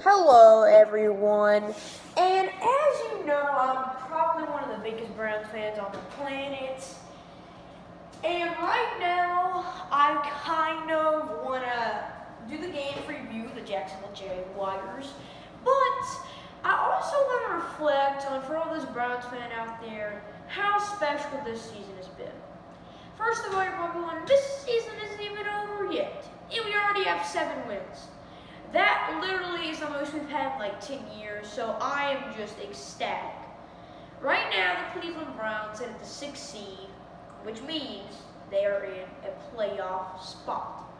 Hello, everyone. And as you know, I'm probably one of the biggest Browns fans on the planet. And right now, I kind of want to do the game preview, the Jacksonville Jaguars. But I also want to reflect on, for all those Browns fans out there, how special this season has been. First of all, you're probably wondering, this season isn't even over yet. And we already have 7 wins. That literally is the most we've had in like 10 years, so I am just ecstatic. Right now, the Cleveland Browns sit at the 6th seed, which means they are in a playoff spot.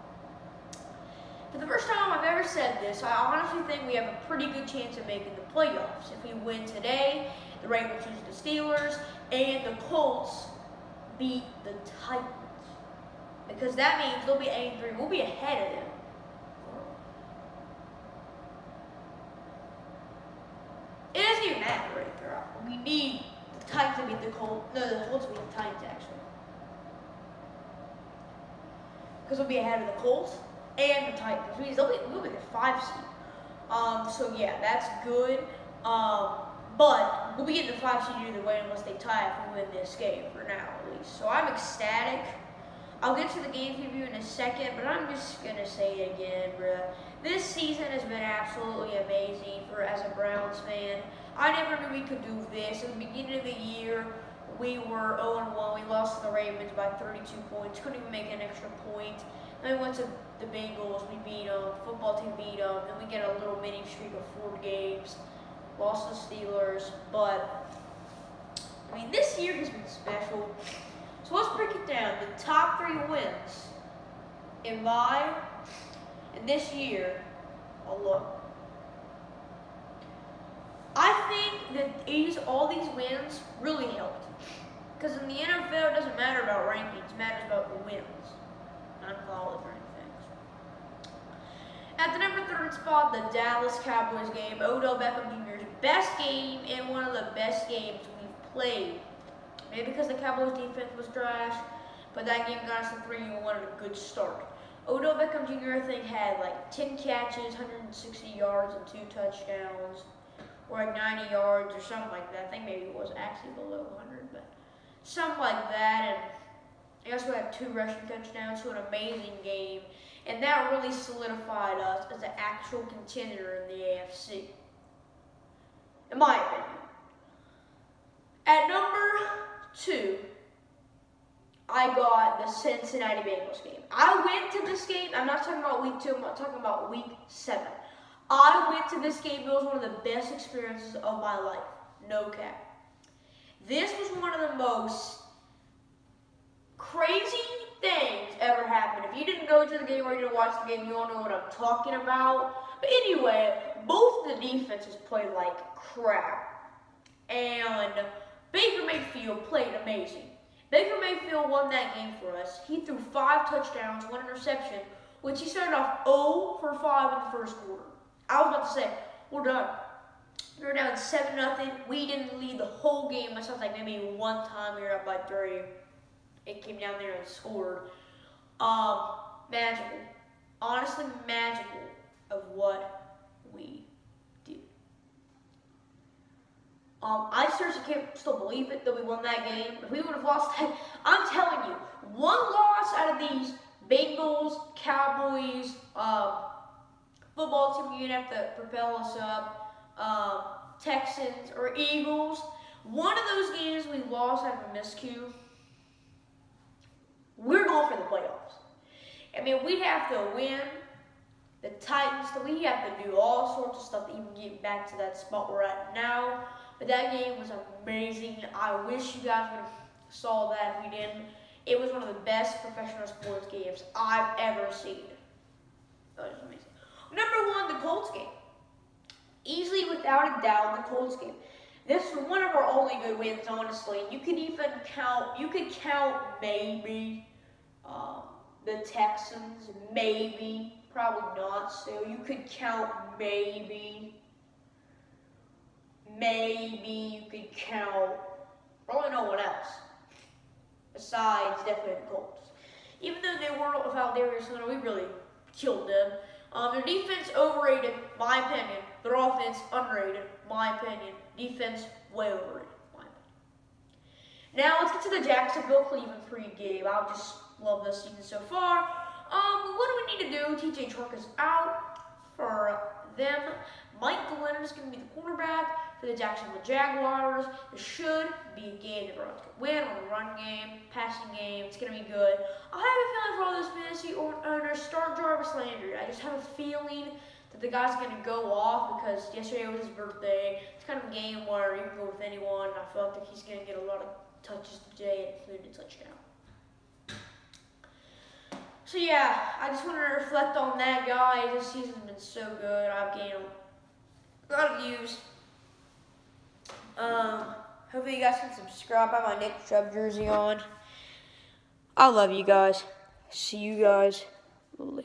For the first time I've ever said this, I honestly think we have a pretty good chance of making the playoffs. If we win today, the Ravens lose the Steelers, and the Colts beat the Titans. Because that means they'll be 8-3. We'll be ahead of them. It doesn't even matter right there. We need the Titans to beat the Colts. No, the Colts to beat the Titans, actually. Because we'll be ahead of the Colts and the Titans. Which means we'll be the 5 seed. So, yeah, that's good. But we'll be in the 5 seed either way unless they tie if we win this game, for now at least. So I'm ecstatic. I'll get to the game preview in a second, but I'm just going to say it again, bruh. This season has been absolutely amazing as a Browns fan. I never knew we could do this. At the beginning of the year, we were 0-1. We lost to the Ravens by 32 points. Couldn't even make an extra point. Then we went to the Bengals. We beat them. Football team beat them. Then we get a little mini streak of 4 games. Lost to the Steelers. But, I mean, this year has been special. So let's break it down. The top 3 wins in this year alone. I think that all these wins really helped. Because in the NFL, it doesn't matter about rankings. It matters about the wins, not college or anything. At the number 3 spot, the Dallas Cowboys game. Odell Beckham Jr.'s best game and one of the best games we've played. Maybe because the Cowboys defense was trash, but that game got us to 3 and wanted a good start. Odell Beckham Jr. I think had like 10 catches, 160 yards, and 2 touchdowns, or like 90 yards or something like that. I think maybe it was actually below 100, but something like that. And he also had 2 rushing touchdowns, so an amazing game. And that really solidified us as an actual contender in the AFC, in my opinion. At number 2, I got the Cincinnati Bengals game. I went to this game. I'm not talking about week 2. I'm not talking about week 7. I went to this game. It was one of the best experiences of my life. No cap. This was one of the most crazy things ever happened. If you didn't go to the game or you didn't watch the game, you don't know what I'm talking about. But anyway, both the defenses played like crap. And Baker Mayfield played amazing. Baker Mayfield won that game for us. He threw 5 touchdowns, 1 interception, which he started off 0 for 5 in the first quarter. I was about to say, we're done. We were down 7-0. We didn't lead the whole game. It sounds like maybe one time we were up by 3. It came down there and scored. Magical. Honestly, magical of what we did. I seriously can't still believe it that we won that game. If we would have lost that, I'm telling you, one loss out of these Bengals, Cowboys, football team, you'd have to propel us up, Texans, or Eagles. One of those games we lost out of a miscue, we're going for the playoffs. I mean, we'd have to win the Titans, so we have to do all sorts of stuff to even get back to that spot we're at now. But that game was amazing. I wish you guys would have saw that if we didn't. It was one of the best professional sports games I've ever seen. It was amazing. Number 1, the Colts game. Easily, without a doubt, the Colts game. This is one of our only good wins, honestly. You could count maybe the Texans, maybe, probably not. So you could count maybe you could count probably no one else besides definitely the Colts. Even though they were without Darius Leonard, we really killed them. Their defense overrated, my opinion. Their offense underrated, my opinion. Defense way overrated, my opinion. Now let's get to the Jacksonville-Cleveland pregame. I just love this season so far. What do we need to do? TJ Truck is out for them. Mike Glennon is going to be the cornerback for the Jacksonville Jaguars. This should be a game that Browns can win on the run game, passing game. It's going to be good. I have a feeling for all those fantasy owners, start Jarvis Landry. I just have a feeling that the guy's going to go off because yesterday was his birthday. It's kind of a game where you can go with anyone. I feel like he's going to get a lot of touches today, including a touchdown. So yeah, I just want to reflect on that guy. This season's been so good. I've gained a lot of views. Hopefully you guys can subscribe. I have my Nick Chubb jersey on. I love you guys. See you guys later.